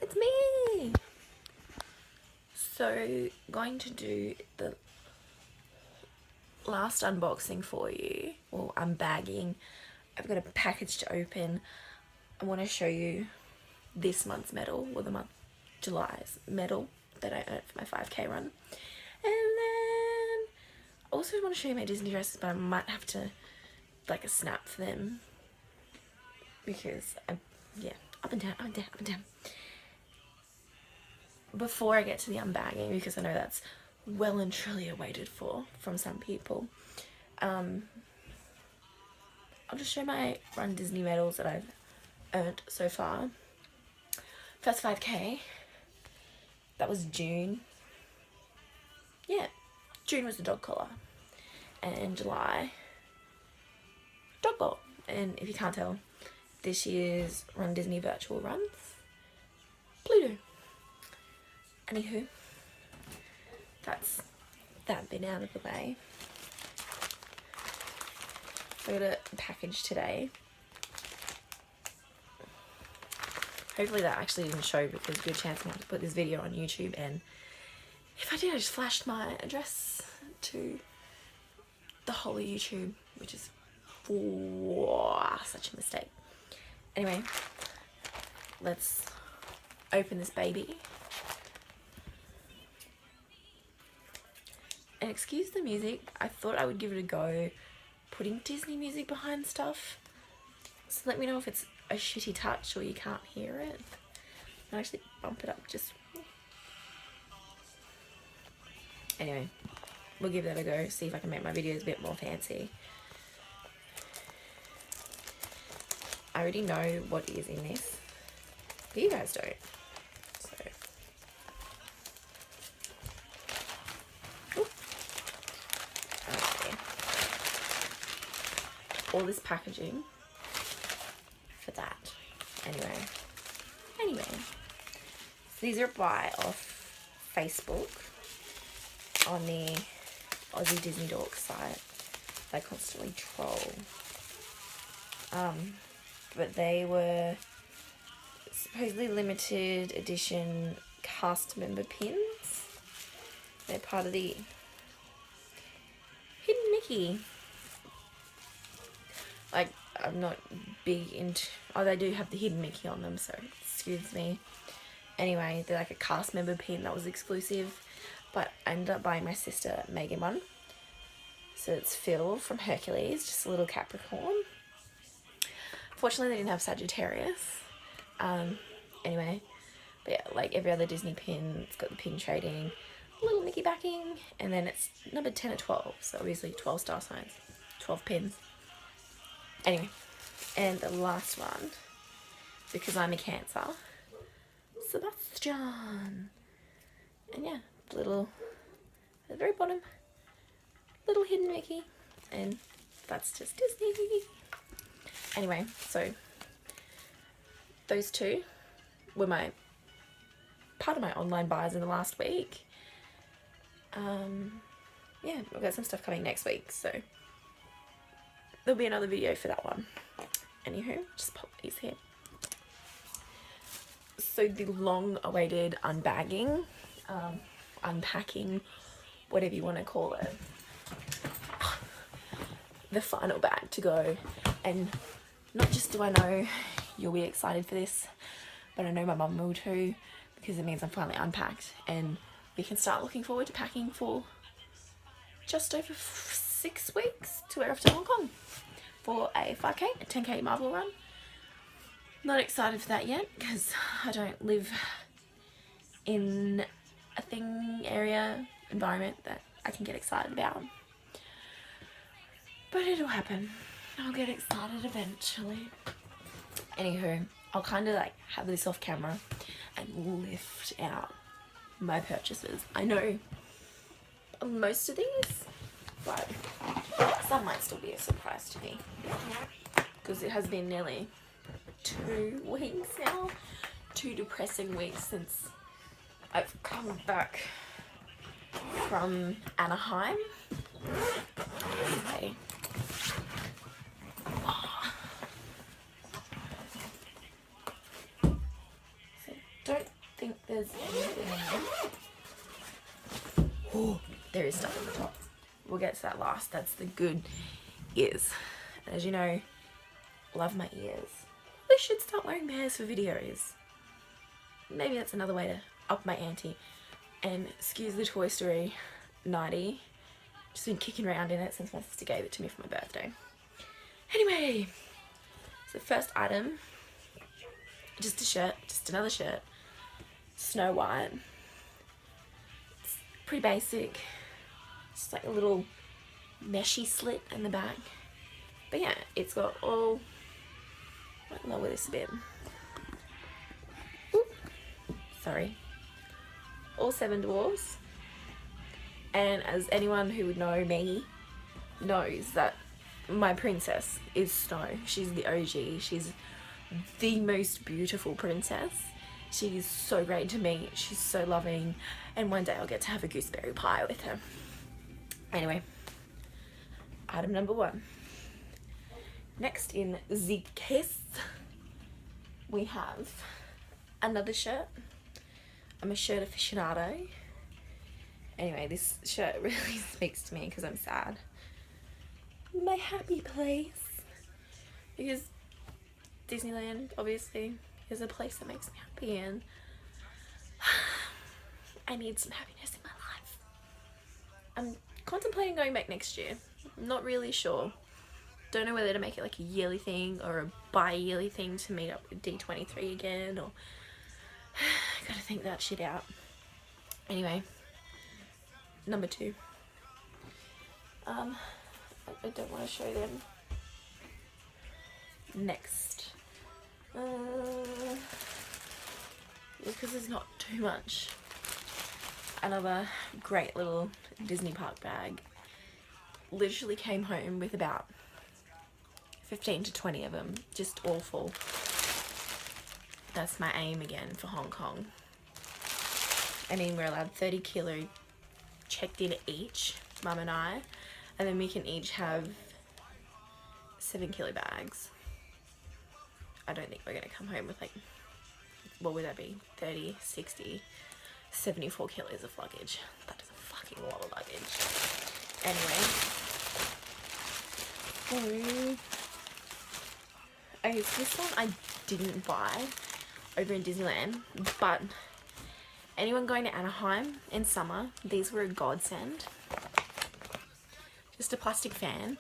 it's me. So, going to do the last unboxing for you, or unbagging. I've got a package to open. I want to show you this month's medal, or the month July's medal that I earned for my 5k run. And then I also want to show you my Disney dresses, but I might have to like a snap for them because yeah, up and down. Before I get to the unbagging, because I know that's well and truly awaited for from some people, I'll just show my Run Disney medals that I've earned so far. First 5k, that was June. Yeah, June was the dog collar, and July, dog ball. And if you can't tell, this year's Run Disney virtual runs, Pluto. Anywho, that's that bit out of the way. I got a package today. Hopefully that actually didn't show, because there's a good chance I'm going to put this video on YouTube, and if I did, I just flashed my address to the whole of YouTube, which is such a mistake. Anyway, let's open this baby. And excuse the music, I thought I would give it a go putting Disney music behind stuff. So let me know if it's a shitty touch or you can't hear it. I'll actually bump it up just... Anyway, we'll give that a go, see if I can make my videos a bit more fancy. I already know what is in this, but you guys don't. So... Okay. All this packaging for that. Anyway, so these are a buy off Facebook on the Aussie Disney Dork site. They constantly troll. But they were supposedly limited edition cast member pins. They're part of the Hidden Mickey. Like, I'm not big into... Oh, they do have the Hidden Mickey on them, so excuse me. Anyway, they're like a cast member pin that was exclusive, but I ended up buying my sister Megan one. So it's Phil from Hercules, just a little Capricorn. Fortunately, they didn't have Sagittarius. Anyway, but yeah, like every other Disney pin, it's got the pin trading, little Mickey backing, and then it's number 10 or 12, so obviously 12 star signs, 12 pins. Anyway, and the last one, because I'm a Cancer, Sebastian. And yeah, little, at the very bottom, little Hidden Mickey, and that's just Disney. Anyway, so those two were part of my online buys in the last week. Yeah, we've got some stuff coming next week, so there'll be another video for that one. Anywho, just pop these here. So the long-awaited unbagging, unpacking, whatever you want to call it, the final bag to go. And not just do I know you'll be excited for this, but I know my mum will too, because it means I'm finally unpacked and we can start looking forward to packing for just over 6 weeks to wear off to Hong Kong for a 5k, a 10k Marvel run. Not excited for that yet, because I don't live in a environment that I can get excited about. But it'll happen. I'll get excited eventually. Anywho, I'll kind of like have this off camera and lift out my purchases. I know most of these, but some might still be a surprise to me, because it has been nearly 2 weeks now, 2 depressing weeks since I've come back from Anaheim. Okay. So don't think there's anything in there. Oh, there is stuff on the top. We'll get to that last. That's the good ears. As you know, love my ears. I should start wearing pairs for videos. Maybe that's another way to up my ante. And excuse the Toy Story 90. Just been kicking around in it since my sister gave it to me for my birthday. Anyway, so the first item, just a shirt, just another shirt. Snow White. It's pretty basic. Just like a little meshy slit in the back. But yeah, it's got all, I'll lower this a bit. Oop. Sorry. All 7 dwarfs. And as anyone who would know me knows, that my princess is Snow. She's the OG. She's the most beautiful princess. She's so great to me. She's so loving. And one day I'll get to have a gooseberry pie with her. Anyway, item number 1. Next in the case, we have another shirt. I'm a shirt aficionado. Anyway, this shirt really speaks to me because I'm sad. My happy place. Because Disneyland, obviously, is a place that makes me happy, and I need some happiness in my life. I'm contemplating going back next year. I'm not really sure. Don't know whether to make it like a yearly thing or a bi-yearly thing to meet up with D23 again, or gotta think that shit out. Anyway, number 2. I don't want to show them. Next. Because there's not too much. Another great little Disney park bag. Literally came home with about 15 to 20 of them. Just awful. That's my aim again for Hong Kong. I mean, we're allowed 30 kilo checked in each, Mum and I. And then we can each have 7 kilo bags. I don't think we're going to come home with like, what would that be? 30, 60, 74 kilos of luggage. That is a fucking lot of luggage. Anyway. Okay, so this one I didn't buy over in Disneyland, but anyone going to Anaheim in summer, these were a godsend. Just a plastic fan,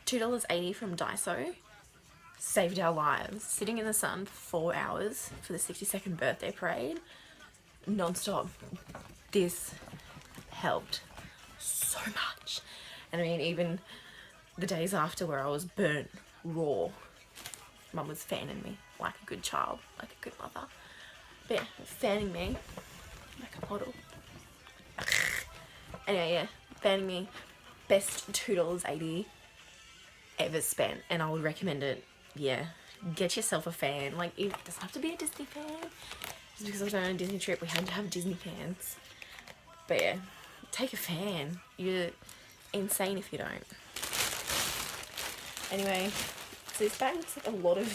$2.80 from Daiso, saved our lives. Sitting in the sun for 4 hours for the 62nd birthday parade, non-stop. This helped so much. And I mean, even the days after where I was burnt raw, Mum was fanning me like a good child, like a good mother. But yeah, fanning me like a model. Anyway, yeah, fanning me. Best $2.80 ever spent, and I would recommend it. Yeah, get yourself a fan. Like, it doesn't have to be a Disney fan. Just because I was on a Disney trip, we had to have Disney fans. But yeah, take a fan. You're insane if you don't. Anyway, so this bag looks like a lot of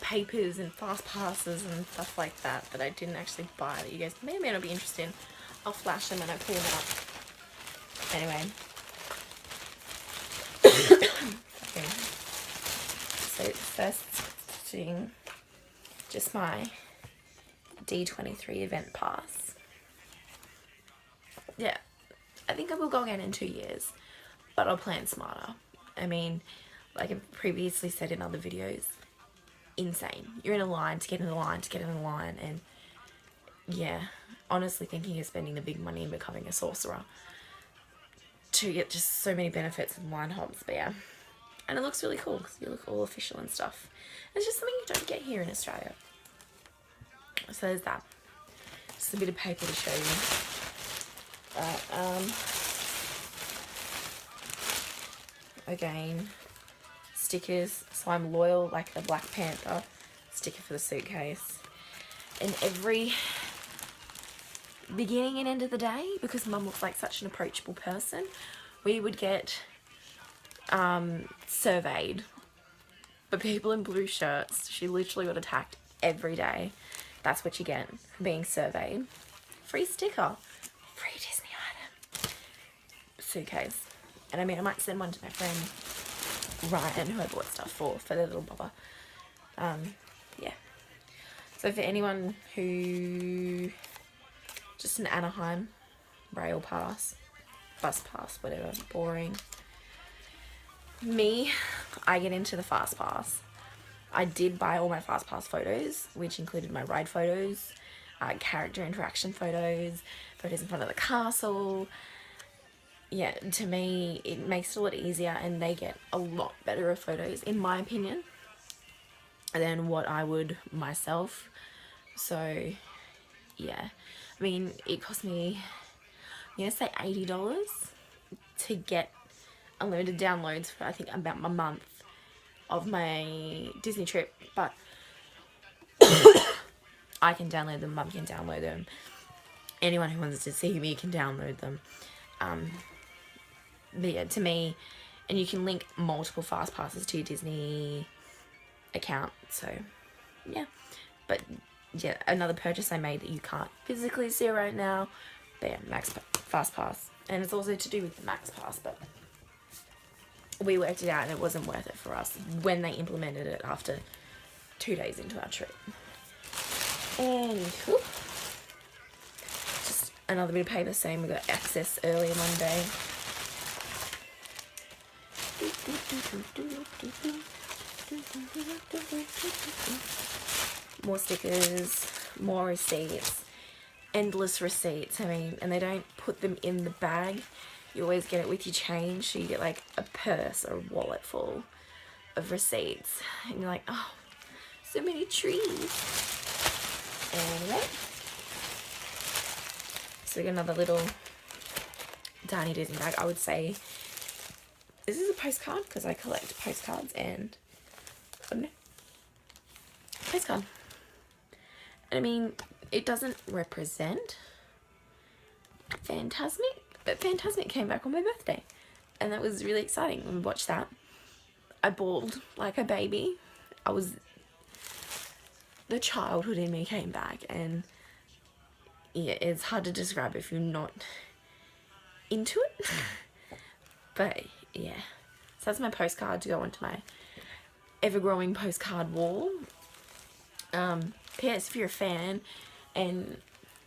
papers and fast passes and stuff like that that I didn't actually buy, that you guys may or may not be interested in. I'll flash them when I pull them out. Anyway. Okay. So first thing, just my D23 event pass. Yeah, I think I will go again in 2 years, but I'll plan smarter. I mean, like I've previously said in other videos, insane. You're in a line to get in the line to get in the line, and yeah, honestly thinking of spending the big money and becoming a sorcerer to get just so many benefits and line hops. But yeah, and it looks really cool because you look all official and stuff. It's just something you don't get here in Australia. So there's that. Just a bit of paper to show you. Again, stickers. So I'm loyal like the Black Panther. Sticker for the suitcase. And every beginning and end of the day, because Mum looks like such an approachable person, we would get surveyed by people in blue shirts. She literally got attacked every day. that's what you get for being surveyed. Free sticker. Free Disney item. Suitcase. And I mean, I might send one to my friend Ryan, who I bought stuff for their little bubba. Yeah. So for anyone who, just an Anaheim rail pass, bus pass, whatever, boring. Me, I get into the fast pass. I did buy all my fast pass photos, which included my ride photos, character interaction photos, photos in front of the castle. Yeah, to me, it makes it a lot easier, and they get a lot better of photos, in my opinion, than what I would myself. So, yeah. I mean, it cost me, I'm going to say $80 to get unlimited downloads for, I think, about a month of my Disney trip, but I can download them, Mum can download them, anyone who wants to see me can download them. But yeah, to me, and you can link multiple fast passes to your Disney account, so yeah. But yeah, another purchase I made that you can't physically see right now, but yeah, fast pass, and it's also to do with the max pass, but we worked it out and it wasn't worth it for us when they implemented it after 2 days into our trip. And just another bit of paper saying we got access earlier Monday. More stickers, more receipts, endless receipts. I mean, and they don't put them in the bag. You always get it with your change, so you get like a purse or a wallet full of receipts, and you're like, oh, so many trees. Anyway, so we got another little tiny Disney bag. I would say this is a postcard because I collect postcards, and I don't know, postcard. And I mean, it doesn't represent Fantasmic, but Fantasmic came back on my birthday, and that was really exciting when we watched that. I bawled like a baby. The childhood in me came back, and yeah, it's hard to describe if you're not into it. But yeah, so that's my postcard to go onto my ever-growing postcard wall. P.S. if you're a fan and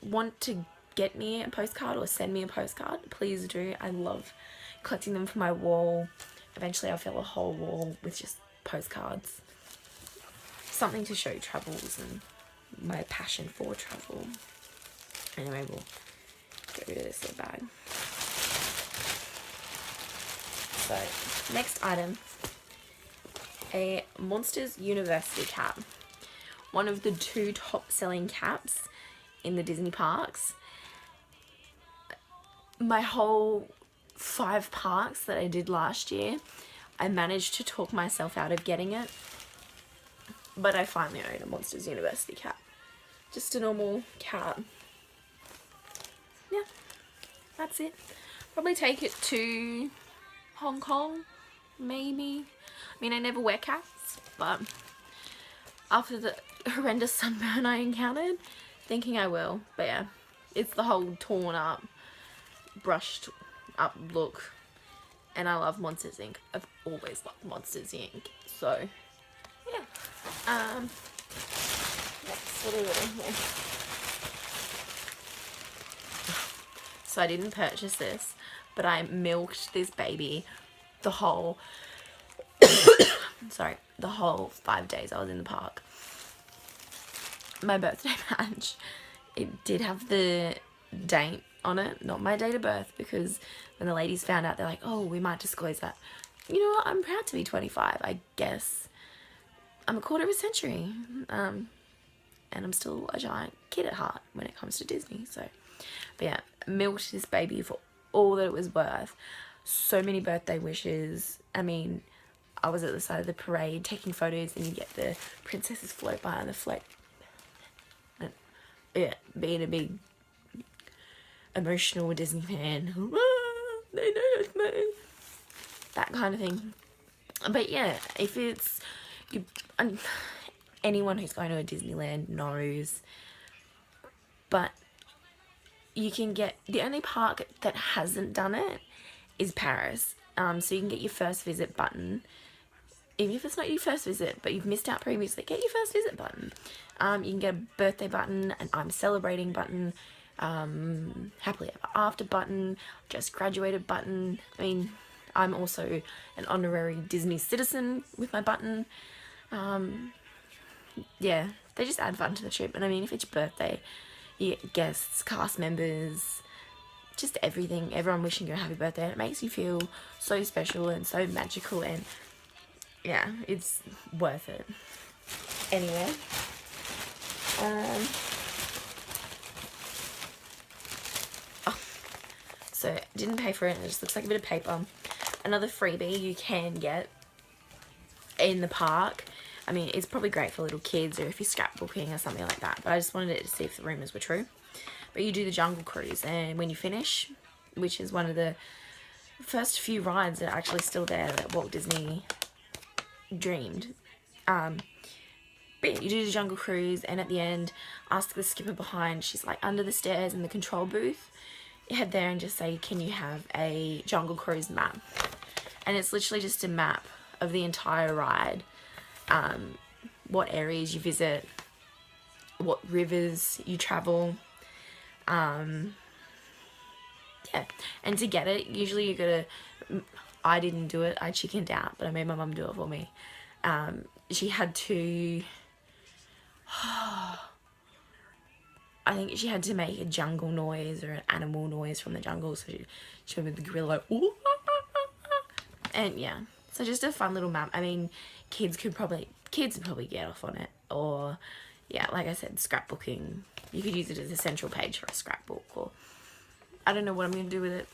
want to get me a postcard or send me a postcard, please do. I love collecting them for my wall. Eventually I'll fill a whole wall with just postcards. Something to show travels and my passion for travel. Anyway, we'll get rid of this little bag. So, next item. A Monsters University cap. One of the 2 top selling caps in the Disney parks. My whole 5 parks that I did last year, I managed to talk myself out of getting it. But I finally own a Monsters University cap. Just a normal cap. Yeah, that's it. Probably take it to Hong Kong, maybe. I mean, I never wear caps, but after the horrendous sunburn I encountered, thinking I will. But yeah, it's the whole torn up, brushed up look, and I love Monsters Inc. I've always loved Monsters Inc. So yeah. Next, what do we got in here? So I didn't purchase this, but I milked this baby the whole the whole 5 days I was in the park. My birthday badge, it did have the date on it, not my date of birth, because when the ladies found out, they're like, oh, we might disclose that. You know what, I'm proud to be 25, I guess. I'm a quarter of a century, and I'm still a giant kid at heart when it comes to Disney, so. But yeah, milked this baby for all that it was worth. So many birthday wishes. I mean, I was at the side of the parade taking photos, and you get the princesses float by on the float. And yeah, being a big emotional Disney fan. They know me. That kind of thing. But yeah, if it's anyone who's going to a Disneyland knows. But you can get, the only park that hasn't done it is Paris. So you can get your first visit button. Even if it's not your first visit, but you've missed out previously, get your first visit button. You can get a birthday button, an I'm celebrating button, happily ever after button, just graduated button. I mean, I'm also an honorary Disney citizen with my button. Yeah, they just add fun to the trip. And I mean, if it's your birthday, you get guests, cast members, just everything, everyone wishing you a happy birthday. And it makes you feel so special and so magical, and yeah, it's worth it. Anyway, so didn't pay for it, it just looks like a bit of paper. Another freebie you can get in the park, I mean, it's probably great for little kids or if you're scrapbooking or something like that, but I just wanted to see if the rumours were true. But you do the Jungle Cruise, and when you finish, which is one of the first few rides that are actually still there that Walt Disney dreamed, but yeah, you do the Jungle Cruise, and at the end, ask the skipper behind, she's like under the stairs in the control booth, you head there and just say, can you have a Jungle Cruise map? And it's literally just a map of the entire ride, what areas you visit, what rivers you travel, yeah, and to get it, usually you gotta, I didn't do it, I chickened out, but I made my mum do it for me. She had to, I think she had to make a jungle noise or an animal noise from the jungle, so she went with the gorilla like, ooh, and yeah, so just a fun little map. I mean, kids would probably get off on it, or yeah, like I said, scrapbooking, you could use it as a central page for a scrapbook, or I don't know what I'm going to do with it.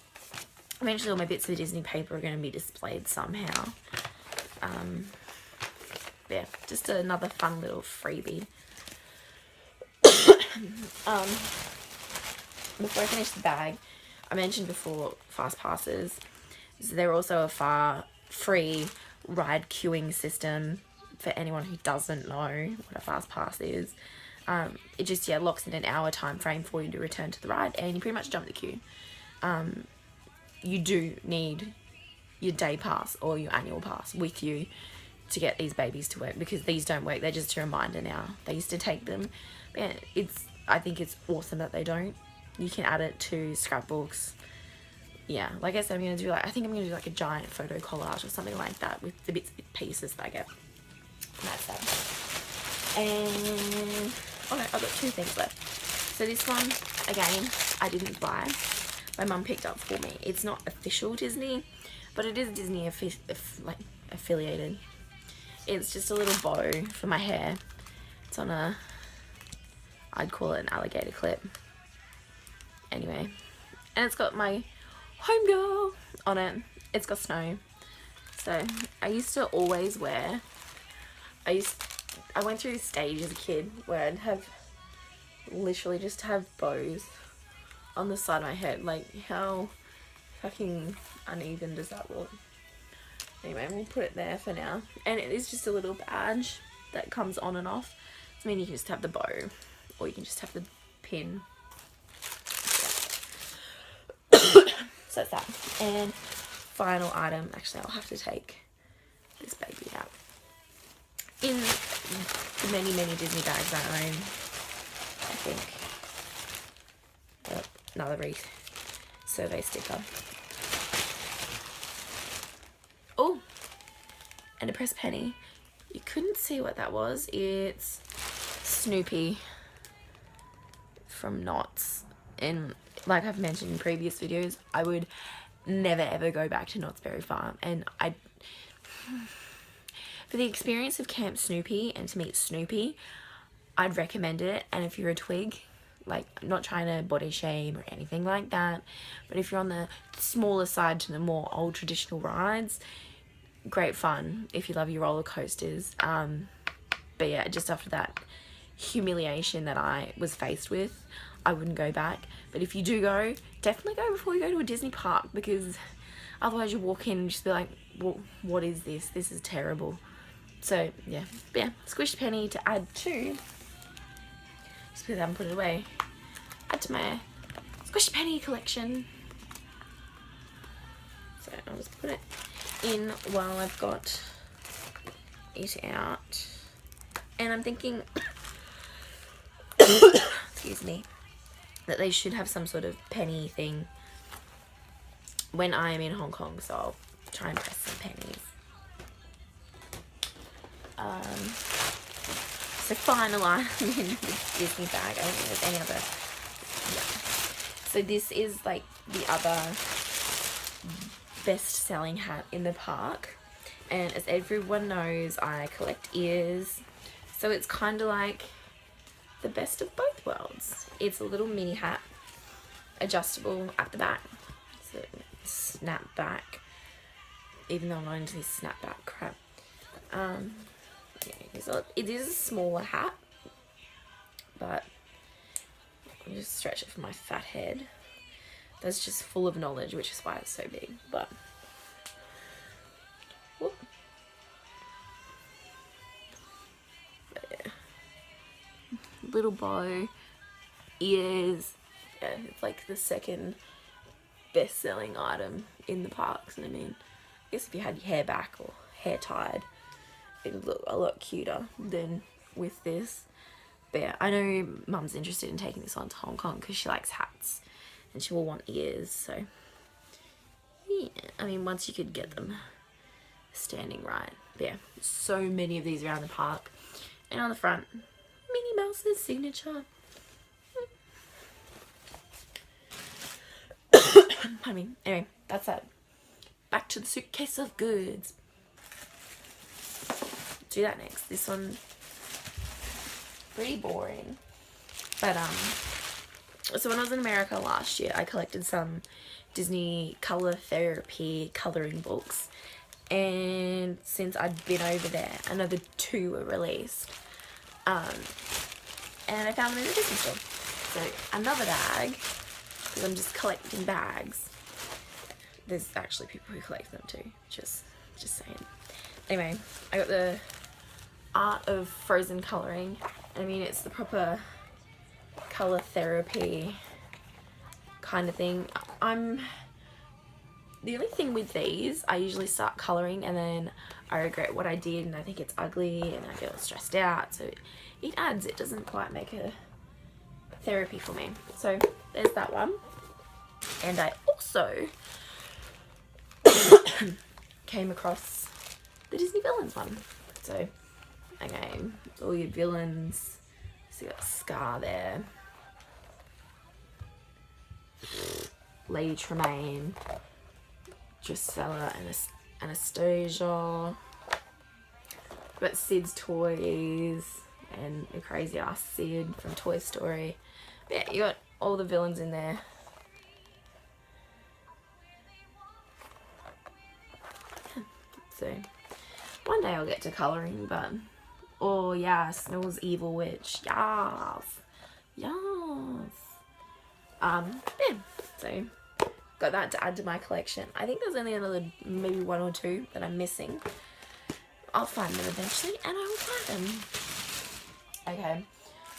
Eventually all my bits of Disney paper are going to be displayed somehow. Yeah, just another fun little freebie. Before I finish the bag, I mentioned before fast passes. So they're also a free ride queuing system for anyone who doesn't know what a fast pass is. It just, yeah, locks in an hour time frame for you to return to the ride, and you pretty much jump the queue. You do need your day pass or your annual pass with you to get these babies to work, because these don't work. They're just a reminder now. They used to take them. But yeah, I think it's awesome that they don't. You can add it to scrapbooks. Yeah, like I said, I think I'm going to do like a giant photo collage or something like that with the bits and pieces that I get. And that's that. And, oh no, I've got two things left. So this one, again, I didn't buy. My mum picked up for me. It's not official Disney, but it is Disney affiliated. It's just a little bow for my hair. It's on I'd call it an alligator clip. Anyway, and it's got my homegirl on it. It's got snow. So I used to always wear, I went through this stage as a kid where I'd have literally just have bows on the side of my head. Like, how fucking uneven does that look? Anyway, we'll put it there for now. And it is just a little badge that comes on and off. So I mean, you can just have the bow, or you can just have the pin. Yeah. So that's that. And final item, actually I'll have to take this baby out. In the many, many Disney bags I own, I think, another survey sticker. Oh, and a pressed penny. You couldn't see what that was. It's Snoopy from Knott's. And like I've mentioned in previous videos, I would never ever go back to Knott's Berry Farm. And for the experience of Camp Snoopy and to meet Snoopy, I'd recommend it. And if you're a twig, like, I'm not trying to body shame or anything like that, but if you're on the smaller side to the more old traditional rides, great fun if you love your roller coasters. But yeah, just after that humiliation that I was faced with, I wouldn't go back. But if you do go, definitely go before you go to a Disney park, because otherwise you walk in and just be like, well, what is this? This is terrible. So yeah, but yeah, squished penny to add to, just because I haven't put it away, add to my squished penny collection. So I'll just put it in while I've got it out. And I'm thinking, excuse me, that they should have some sort of penny thing when I am in Hong Kong, so I'll try and press some pennies. So final item in the Disney bag. I don't think there's any other. Yeah. So this is like the other best-selling hat in the park, and as everyone knows, I collect ears, so it's kind of like the best of both worlds. It's a little mini hat, adjustable at the back, so snap back, even though I'm not into this snap back crap. Yeah, it is a smaller hat, but I'll just stretch it for my fat head. That's just full of knowledge, which is why it's so big. But yeah, little bow, ears. Yeah, it's like the second best-selling item in the parks. And I mean, I guess if you had your hair back or hair tied, it would look a lot cuter than with this. But yeah, I know Mum's interested in taking this on to Hong Kong because she likes hats and she will want ears. So yeah, I mean, once you could get them standing right. But yeah, so many of these around the park. And on the front, Minnie Mouse's signature. I mean, anyway, that's that. Back to the suitcase of goods. Do that next. This one, pretty boring. But so when I was in America last year, I collected some Disney color therapy coloring books, and since I'd been over there, another 2 were released. And I found them in the Disney store. So another bag, because I'm just collecting bags. There's actually people who collect them too. Just saying. Anyway, I got the Art of Frozen Colouring. I mean, it's the proper colour therapy kind of thing. The only thing with these, I usually start colouring and then I regret what I did and I think it's ugly and I get all stressed out. So it adds, it doesn't quite make a therapy for me. So there's that one. And I also came across the Disney villains one. So, okay, all your villains. So you got Scar there, Lady Tremaine, Drusilla, and Anastasia. Got Sid's toys and a crazy ass Sid from Toy Story. But yeah, you got all the villains in there. So one day I'll get to colouring, but oh yes, Snow's Evil Witch, yes, yes. Yeah, so got that to add to my collection. I think there's only another maybe 1 or 2 that I'm missing. I'll find them eventually and I will buy them. Okay,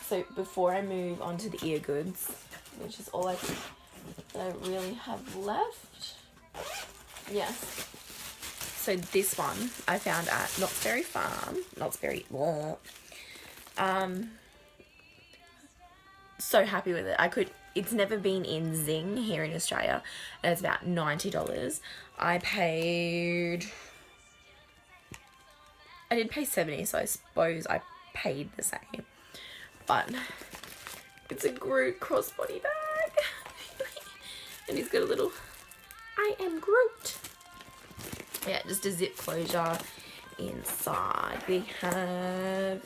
so before I move on to the ear goods, which is all I think that I really have left. Yes. So this one I found at Knott's Berry Farm. Knott's Berry. So happy with it. It's never been in Zing here in Australia, and it's about $90. I did pay $70, so I suppose I paid the same. But it's a Groot crossbody bag, and he's got a little "I am Groot." Yeah, just a zip closure inside. There's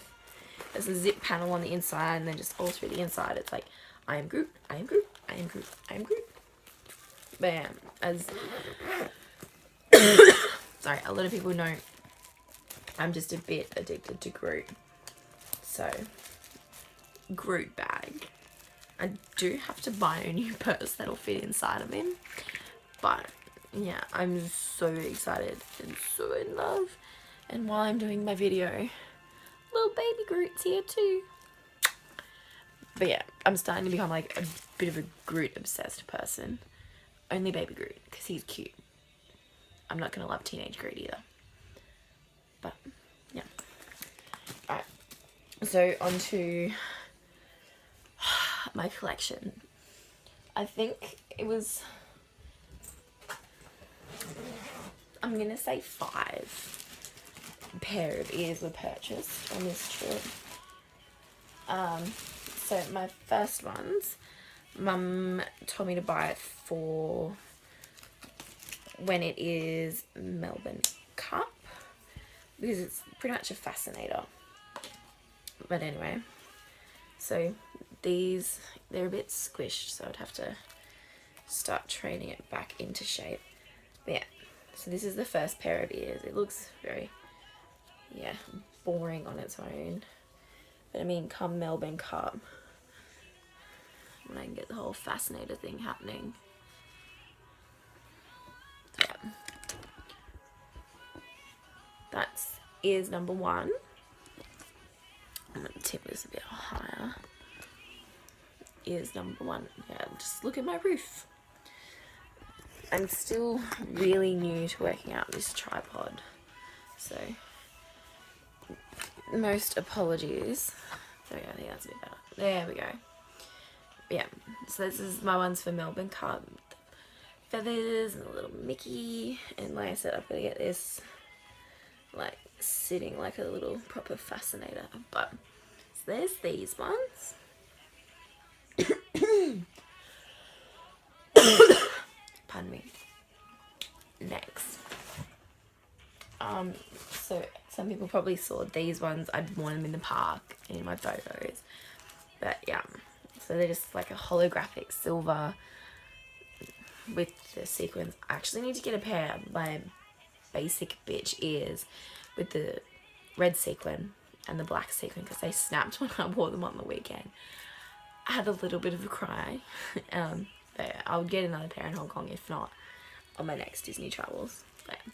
a zip panel on the inside, and then just all through the inside it's like, I am Groot, I am Groot, I am Groot, I am Groot. Bam. As sorry, a lot of people know I'm just a bit addicted to Groot. So Groot bag. I do have to buy a new purse that'll fit inside of him, but yeah, I'm so excited and so in love. And while I'm doing my video, little baby Groot's here too. But yeah, I'm starting to become like a bit of a Groot obsessed person. Only baby Groot, because he's cute. I'm not going to love teenage Groot either. But, yeah. Alright. So, on to my collection. I think it was... I'm going to say 5 pair of ears were purchased on this trip. So my first ones, Mum told me to buy it for when it is Melbourne Cup, because it's pretty much a fascinator. But anyway, so these, they're a bit squished, so I'd have to start training it back into shape. But yeah, so this is the first pair of ears. It looks very, yeah, boring on its own. But I mean, come Melbourne Cup, when I can get the whole fascinator thing happening. So yeah. That's ears number 1. I'm going to tip this a bit higher. Ears number 1. Yeah, just look at my roof. I'm still really new to working out this tripod. So... most apologies. There we go, I think that's a bit better. There we go. Yeah, so this is my ones for Melbourne Cup. Feathers and a little Mickey. And like I said, I've got to get this like sitting like a little proper fascinator. But so there's these ones. Pardon me. Next. So some people probably saw these ones. I'd worn them in the park and in my photos. But yeah, so they're just like a holographic silver with the sequins. I actually need to get a pair of my basic bitch ears with the red sequin and the black sequin, because they snapped when I wore them on the weekend. I had a little bit of a cry. But yeah, I'll get another pair in Hong Kong if not on my next Disney travels. But yeah.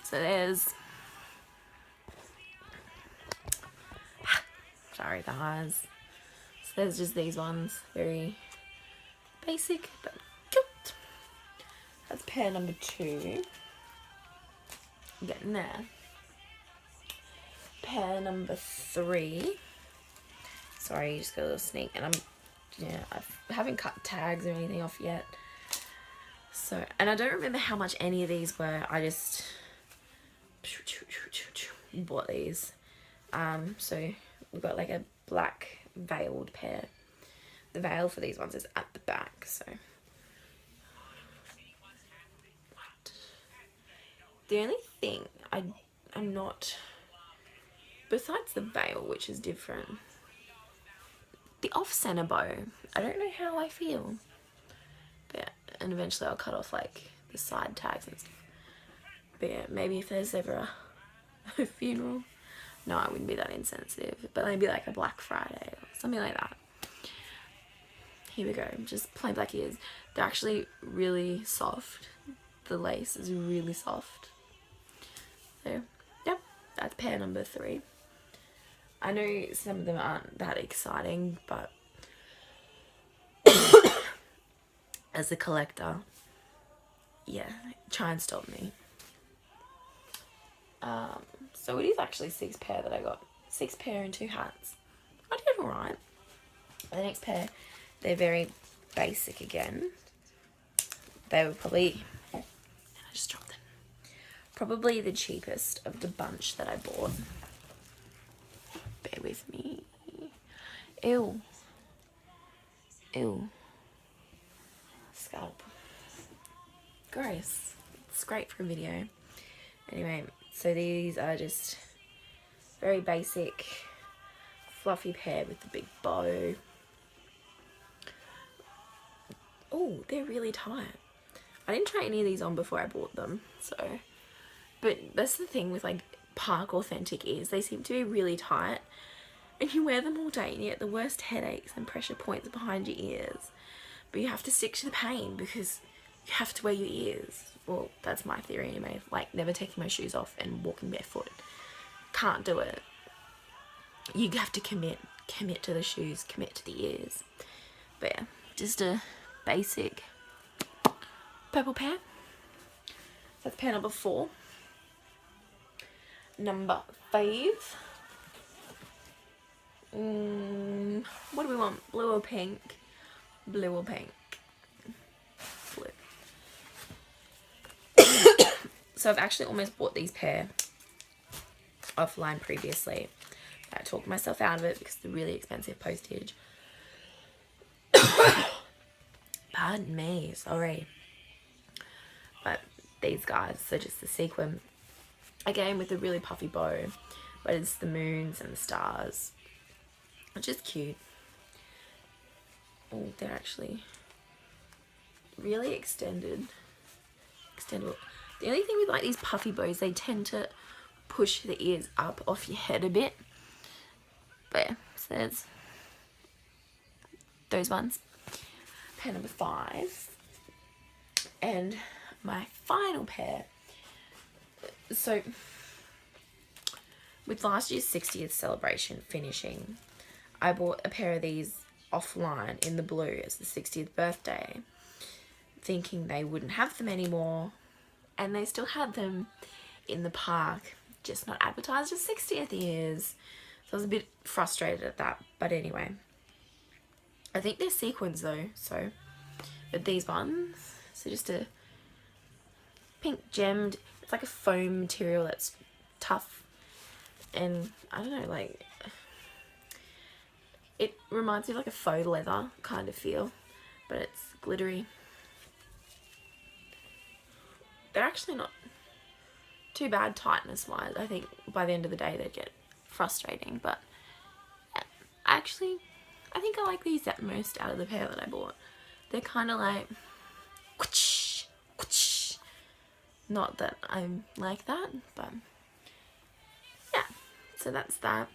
So there's... sorry guys. So there's just these ones. Very basic but cute. That's pair number 2. Getting there. Pair number 3. Sorry, you just got a little sneak. And I haven't cut tags or anything off yet. So, and I don't remember how much any of these were. I just bought these. So we've got like a black veiled pair. The veil for these ones is at the back, so. What? The only thing I'm not, besides the veil, which is different, the off-center bow, I don't know how I feel. But yeah, and eventually I'll cut off like the side tags and stuff. But yeah, maybe if there's ever a funeral. No, I wouldn't be that insensitive. But maybe like a Black Friday or something like that. Here we go. Just plain black ears. They're actually really soft. The lace is really soft. So, yep. That's pair number 3. I know some of them aren't that exciting, but as a collector, yeah, try and stop me. So it is actually 6 pair that I got. 6 pair and 2 hats. I did alright. The next pair, they're very basic again. They were probably, I just dropped them. Probably the cheapest of the bunch that I bought. Bear with me. Ew. Ew. Scalp. Gross. It's great for a video. Anyway, so these are just very basic, fluffy pair with the big bow. Oh, they're really tight. I didn't try any of these on before I bought them, so. But that's the thing with like park authentic ears. They seem to be really tight. And you wear them all day and you get the worst headaches and pressure points behind your ears. But you have to stick to the pain because you have to wear your ears. Well, that's my theory anyway. Like never taking my shoes off and walking barefoot. can't do it. You have to commit to the shoes, commit to the ears. But yeah, just a basic purple pair. That's pair number 4. Number 5. What do we want? Blue or pink? Blue or pink? Blue. So I've actually almost bought these pair offline previously. I talked myself out of it because of the really expensive postage. Pardon me, sorry. But these guys, so just the sequin, again with a really puffy bow, but it's the moons and the stars, which is cute. Oh, they're actually really extendable. The only thing with like these puffy bows, they tend to push the ears up off your head a bit. But yeah, so there's those ones. Pair number 5. And my final pair. So with last year's 60th celebration finishing, I bought a pair of these offline in the blue as the 60th birthday, thinking they wouldn't have them anymore, and they still had them in the park, just not advertised as 60th years. So I was a bit frustrated at that, but anyway, I think they're sequins though, so, but these ones, so just a pink gemmed, it's like a foam material that's tough, and I don't know, like, it reminds me of like a faux leather kind of feel, but it's glittery. They're actually not too bad tightness wise. I think by the end of the day they'd get frustrating, but yeah, I think I like these at most out of the pair that I bought. They're kind of like whoosh, whoosh. Not that I'm like that, but yeah, so that's that.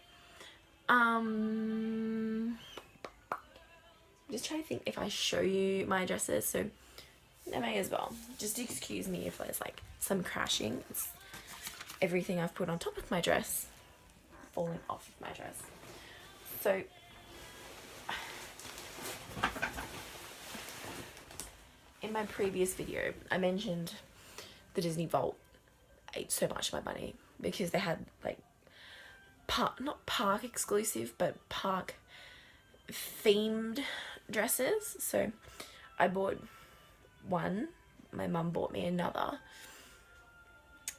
Just trying to think if I show you my dresses, so I may as well. Just excuse me if there's like some crashing. It's everything I've put on top of my dress falling off of my dress. So in my previous video I mentioned the Disney Vault ate so much of my money because they had like not park exclusive but park themed dresses. So I bought one, my mum bought me another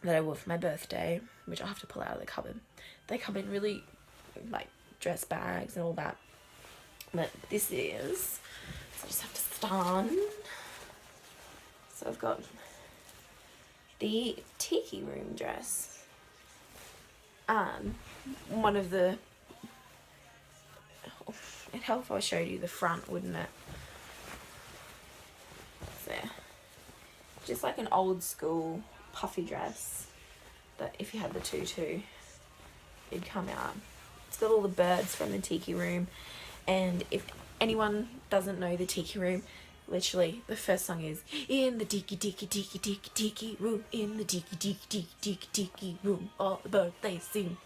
that I wore for my birthday, which I'll have to pull out of the cupboard. They come in really like dress bags and all that, but this is, so I just have to stand. So I've got the Tiki Room dress, one of the, it'd help if I showed you the front, wouldn't it? So just like an old school puffy dress that if you had the tutu it'd come out. It's got all the birds from the Tiki Room, and if anyone doesn't know the Tiki Room, literally the first song is in the tiki tiki tiki tiki tiki room, in the tiki tiki tiki tiki tiki room, all the birds they sing.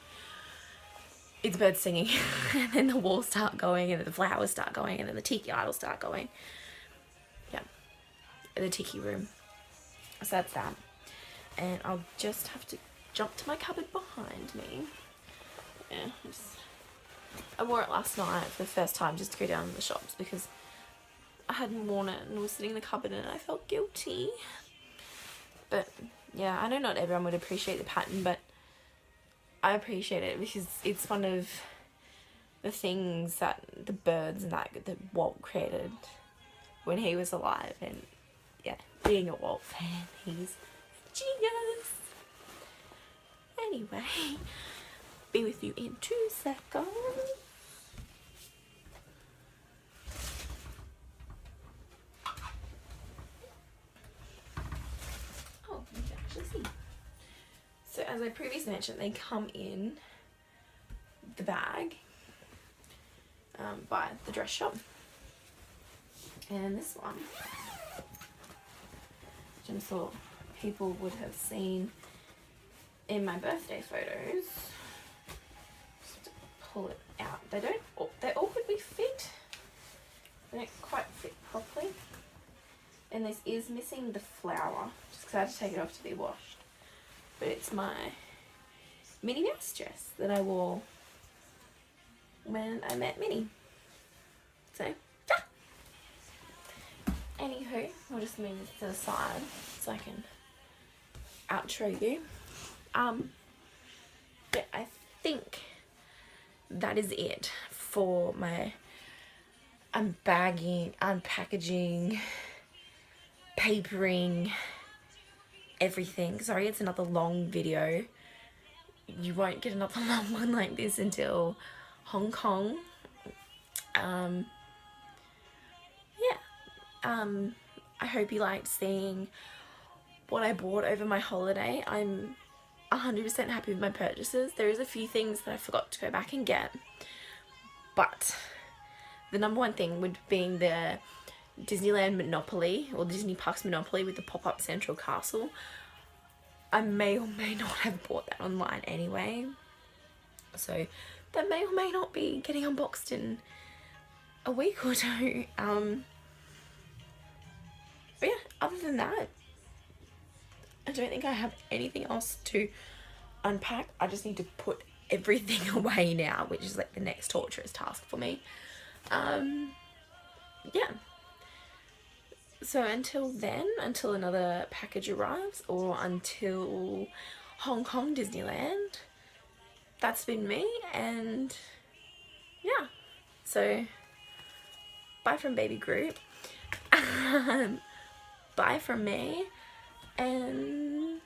It's birds singing and then the walls start going and then the flowers start going and then the tiki idols start going. Yeah, the Tiki Room. So that's that. And I'll just have to jump to my cupboard behind me. Yeah, I wore it last night for the first time just to go down to the shops because I hadn't worn it and was sitting in the cupboard and I felt guilty. But yeah, I know not everyone would appreciate the pattern, but I appreciate it because it's one of the things that the birds and that Walt created when he was alive. And yeah, being a Walt fan, he's genius. Anyway, be with you in 2 seconds. Oh, you can actually see. So as I previously mentioned, they come in the bag by the dress shop. And this one, which I thought people would have seen in my birthday photos. pull it out. They awkwardly fit. They don't quite fit properly. And this is missing the flower, just because I had to take it off to be washed. But it's my Minnie Mouse dress that I wore when I met Minnie. So, yeah. Anywho, I'll just move this to the side so I can outro you. But I think that is it for my unbagging, unpackaging, papering, everything. Sorry, it's another long video. You won't get another long one like this until Hong Kong. I hope you liked seeing what I bought over my holiday. I'm 100% happy with my purchases. There is a few things that I forgot to go back and get, but the number one thing would be the Disneyland Monopoly, or Disney Parks Monopoly with the pop-up Central Castle. I may or may not have bought that online anyway, so that may or may not be getting unboxed in a week or two. But yeah, other than that, I don't think I have anything else to unpack. I just need to put everything away now, which is like the next torturous task for me. Yeah. So until then, until another package arrives, or until Hong Kong Disneyland, that's been me, and yeah. So bye from Baby Group. Bye from me, and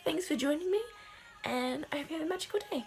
thanks for joining me, and I hope you have a magical day.